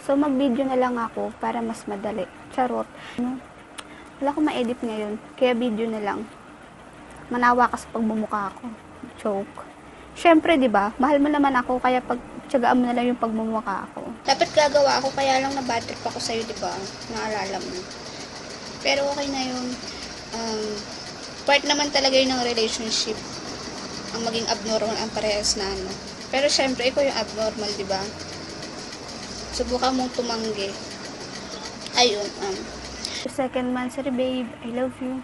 So, mag-video na lang ako para mas madali. Charot. Wala akong ma-edit ngayon, kaya video na lang. Manawa ka sa pagmumukha ako. Joke. Syempre, di ba? Mahal mo naman ako, kaya pagtsagaan mo na lang yung pagmumukha ako. Dapat gagawa ako, kaya lang na-bad trip ako sa'yo, di ba? Naalala mo. Pero okay na yun. Part naman talaga yun ng relationship. Ang maging abnormal ang parehas na ano. Pero syempre, ikaw yung abnormal, di ba? Subukan mong tumanggi. Ayun, second monthsary, babe. I love you.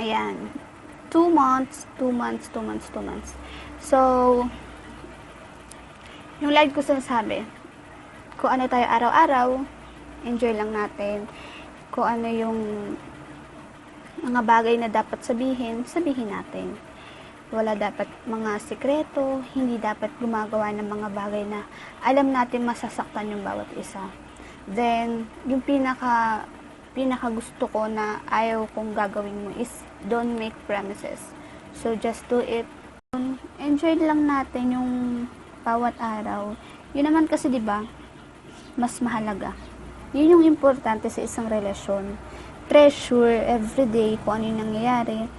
Ayan. 2 months. So, yung like ko sinasabi, kung ano tayo araw-araw, enjoy lang natin. Kung ano yung mga bagay na dapat sabihin natin. Wala dapat mga sikreto, hindi dapat gumagawa ng mga bagay na alam natin masasaktan yung bawat isa. Then, yung pinaka gusto ko na ayaw kong gagawin mo is don't make promises. So, just do it. Enjoy lang natin yung bawat araw. Yun naman kasi, di ba, mas mahalaga. Yun yung importante sa isang relasyon. Treasure everyday kung ano yung nangyayari,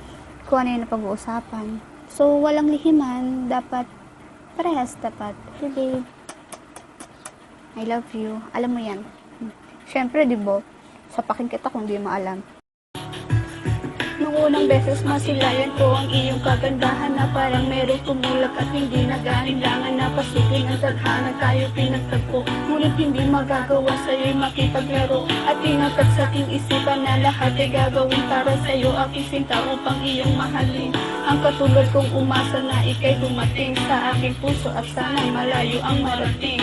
kung ano yung napag-uusapan. So, walang lihiman. Dapat, parehas dapat. Hey, babe. I love you. Alam mo yan. Siyempre, di ba? Sapakin kita kung di mo alam. Nung unang beses masilayan ko ang iyong kagandahan na parang merong tumulak at hindi nag-aalinlangan na pasukin ang tadhana tayo pinagtagpo. Ngunit hindi magagawa sa'yo'y makipaglaro at tinatat sa aking isipan na lahat ay gagawin para sa'yo aking sinta upang iyong mahalin. Ang katulad kong umasa na ika'y dumating sa aking puso at sana'y malayo ang marating.